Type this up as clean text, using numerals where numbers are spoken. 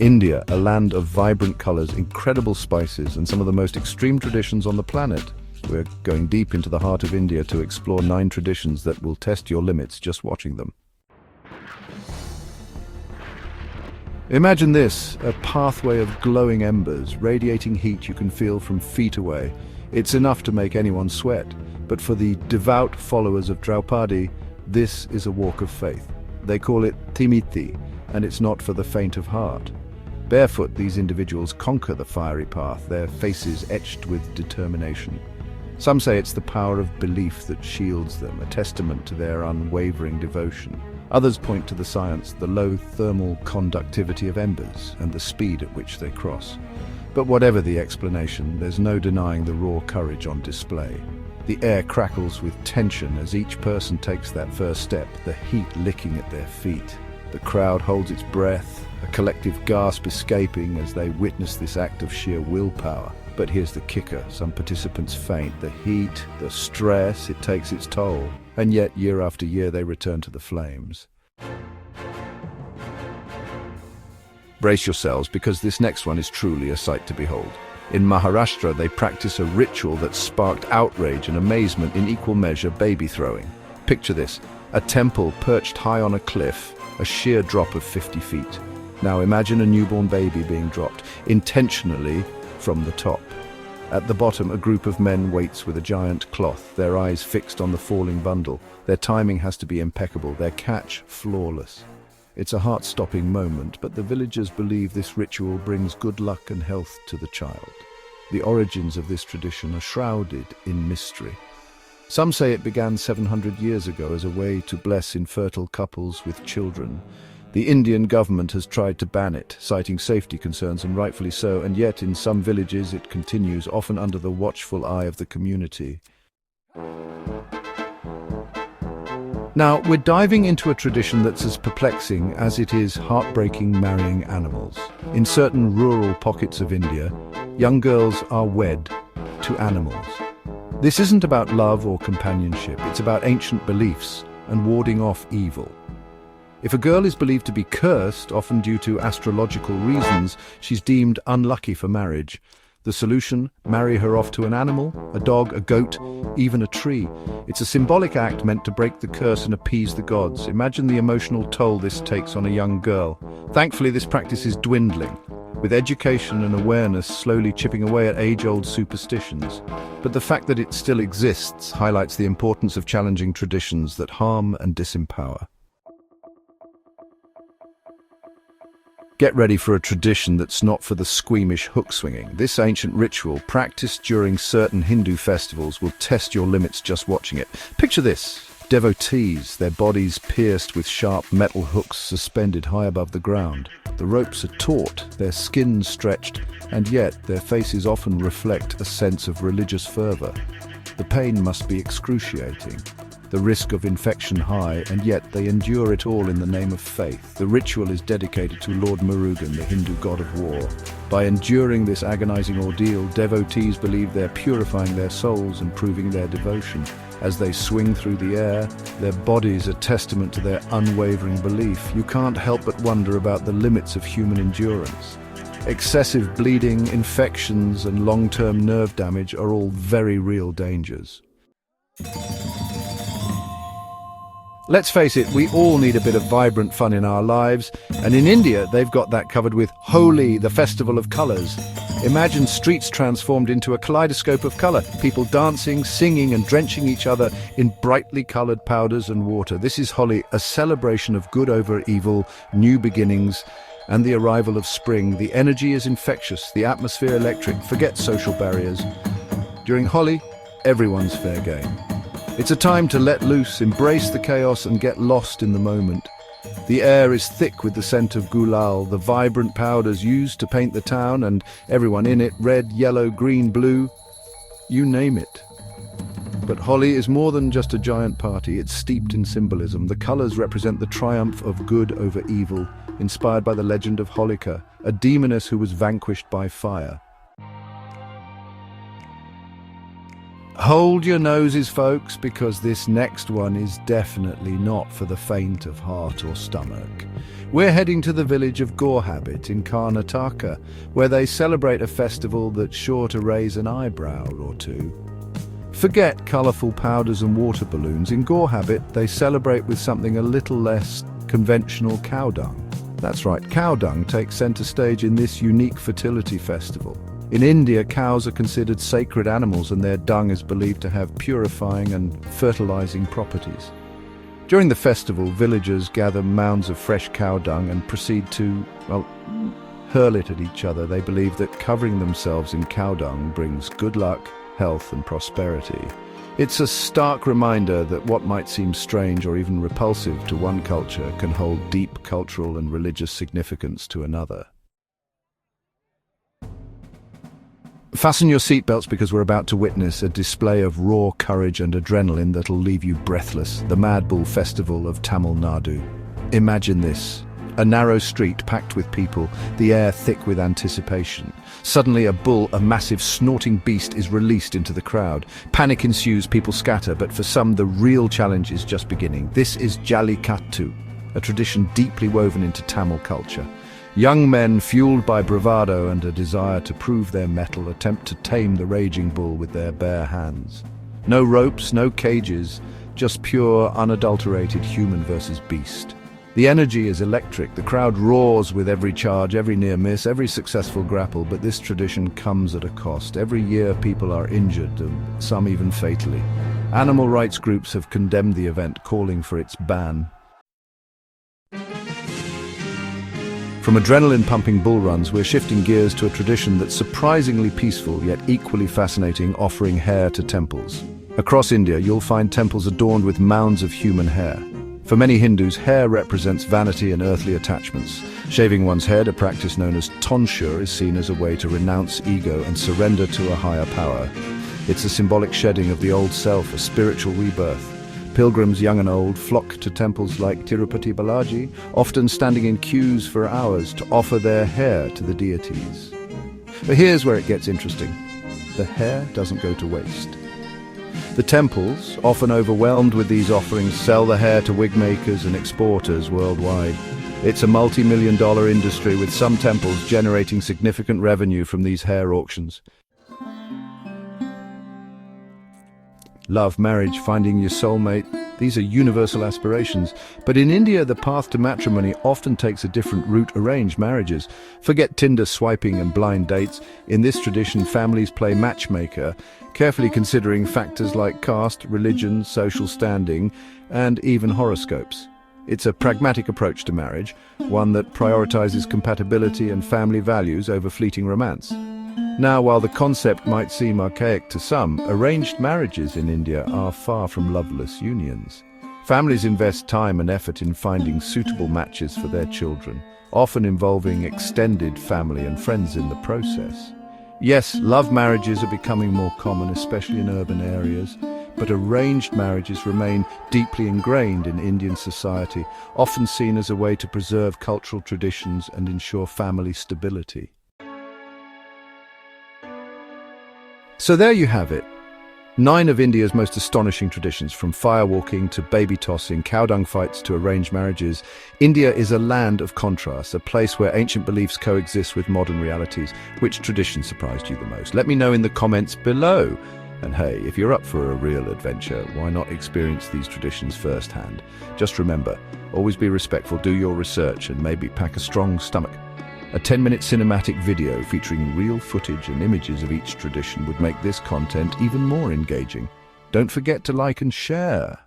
India, a land of vibrant colors, incredible spices, and some of the most extreme traditions on the planet. We're going deep into the heart of India to explore 9 traditions that will test your limits just watching them. Imagine this, a pathway of glowing embers, radiating heat you can feel from feet away. It's enough to make anyone sweat, but for the devout followers of Draupadi, this is a walk of faith. They call it Timiti, and it's not for the faint of heart. Barefoot, these individuals conquer the fiery path, their faces etched with determination. Some say it's the power of belief that shields them, a testament to their unwavering devotion. Others point to the science, the low thermal conductivity of embers, and the speed at which they cross. But whatever the explanation, there's no denying the raw courage on display. The air crackles with tension as each person takes that first step, the heat licking at their feet. The crowd holds its breath, a collective gasp escaping as they witness this act of sheer willpower. But here's the kicker, some participants faint. The heat, the stress, it takes its toll. And yet, year after year, they return to the flames. Brace yourselves, because this next one is truly a sight to behold. In Maharashtra, they practice a ritual that sparked outrage and amazement in equal measure, baby throwing. Picture this, a temple perched high on a cliff, a sheer drop of 50 feet. Now imagine a newborn baby being dropped, intentionally from the top. At the bottom, a group of men waits with a giant cloth, their eyes fixed on the falling bundle. Their timing has to be impeccable, their catch flawless. It's a heart-stopping moment, but the villagers believe this ritual brings good luck and health to the child. The origins of this tradition are shrouded in mystery. Some say it began 700 years ago as a way to bless infertile couples with children. The Indian government has tried to ban it, citing safety concerns, and rightfully so, and yet in some villages it continues, often under the watchful eye of the community. Now, we're diving into a tradition that's as perplexing as it is heartbreaking, marrying animals. In certain rural pockets of India, young girls are wed to animals. This isn't about love or companionship, it's about ancient beliefs and warding off evil. If a girl is believed to be cursed, often due to astrological reasons, she's deemed unlucky for marriage. The solution? Marry her off to an animal, a dog, a goat, even a tree. It's a symbolic act meant to break the curse and appease the gods. Imagine the emotional toll this takes on a young girl. Thankfully, this practice is dwindling, with education and awareness slowly chipping away at age-old superstitions. But the fact that it still exists highlights the importance of challenging traditions that harm and disempower. Get ready for a tradition that's not for the squeamish hook-swinging. This ancient ritual, practiced during certain Hindu festivals, will test your limits just watching it. Picture this, devotees, their bodies pierced with sharp metal hooks suspended high above the ground. The ropes are taut, their skin stretched, and yet their faces often reflect a sense of religious fervor. The pain must be excruciating. The risk of infection high, and yet they endure it all in the name of faith. The ritual is dedicated to Lord Murugan, the Hindu god of war. By enduring this agonizing ordeal, devotees believe they're purifying their souls and proving their devotion. As they swing through the air, their bodies are testament to their unwavering belief. You can't help but wonder about the limits of human endurance. Excessive bleeding, infections, and long-term nerve damage are all very real dangers. Let's face it, we all need a bit of vibrant fun in our lives, and in India they've got that covered with Holi, the festival of colours. Imagine streets transformed into a kaleidoscope of colour, people dancing, singing and drenching each other in brightly coloured powders and water. This is Holi, a celebration of good over evil, new beginnings, and the arrival of spring. The energy is infectious, the atmosphere electric, forget social barriers. During Holi, everyone's fair game. It's a time to let loose, embrace the chaos and get lost in the moment. The air is thick with the scent of gulal, the vibrant powders used to paint the town, and everyone in it, red, yellow, green, blue, you name it. But Holi is more than just a giant party, it's steeped in symbolism. The colours represent the triumph of good over evil, inspired by the legend of Holika, a demoness who was vanquished by fire. Hold your noses, folks, because this next one is definitely not for the faint of heart or stomach. We're heading to the village of Gorhabit in Karnataka, where they celebrate a festival that's sure to raise an eyebrow or two. Forget colourful powders and water balloons. In Gorhabit, they celebrate with something a little less conventional: cow dung. That's right, cow dung takes centre stage in this unique fertility festival. In India, cows are considered sacred animals and their dung is believed to have purifying and fertilizing properties. During the festival, villagers gather mounds of fresh cow dung and proceed to, well, hurl it at each other. They believe that covering themselves in cow dung brings good luck, health and prosperity. It's a stark reminder that what might seem strange or even repulsive to one culture can hold deep cultural and religious significance to another. Fasten your seatbelts because we're about to witness a display of raw courage and adrenaline that'll leave you breathless. The Mad Bull Festival of Tamil Nadu. Imagine this. A narrow street packed with people, the air thick with anticipation. Suddenly a bull, a massive snorting beast, is released into the crowd. Panic ensues, people scatter, but for some the real challenge is just beginning. This is Jallikattu, a tradition deeply woven into Tamil culture. Young men, fueled by bravado and a desire to prove their mettle, attempt to tame the raging bull with their bare hands. No ropes, no cages, just pure, unadulterated human versus beast. The energy is electric. The crowd roars with every charge, every near miss, every successful grapple, but this tradition comes at a cost. Every year people are injured, and some even fatally. Animal rights groups have condemned the event, calling for its ban. From adrenaline-pumping bull runs, we're shifting gears to a tradition that's surprisingly peaceful yet equally fascinating: offering hair to temples. Across India, you'll find temples adorned with mounds of human hair. For many Hindus, hair represents vanity and earthly attachments. Shaving one's head, a practice known as tonsure, is seen as a way to renounce ego and surrender to a higher power. It's a symbolic shedding of the old self, a spiritual rebirth. Pilgrims, young and old, flock to temples like Tirupati Balaji, often standing in queues for hours to offer their hair to the deities. But here's where it gets interesting. The hair doesn't go to waste. The temples, often overwhelmed with these offerings, sell the hair to wig makers and exporters worldwide. It's a multi-million-dollar industry, with some temples generating significant revenue from these hair auctions. Love, marriage, finding your soulmate, these are universal aspirations. But in India, the path to matrimony often takes a different route: arranged marriages. Forget Tinder swiping and blind dates. In this tradition, families play matchmaker, carefully considering factors like caste, religion, social standing, and even horoscopes. It's a pragmatic approach to marriage, one that prioritizes compatibility and family values over fleeting romance. Now, while the concept might seem archaic to some, arranged marriages in India are far from loveless unions. Families invest time and effort in finding suitable matches for their children, often involving extended family and friends in the process. Yes, love marriages are becoming more common, especially in urban areas, but arranged marriages remain deeply ingrained in Indian society, often seen as a way to preserve cultural traditions and ensure family stability. So there you have it. 9 of India's most astonishing traditions, from firewalking to baby tossing, cow dung fights to arranged marriages. India is a land of contrasts, a place where ancient beliefs coexist with modern realities. Which tradition surprised you the most? Let me know in the comments below. And hey, if you're up for a real adventure, why not experience these traditions firsthand? Just remember, always be respectful, do your research, and maybe pack a strong stomach. A 10-minute cinematic video featuring real footage and images of each tradition would make this content even more engaging. Don't forget to like and share.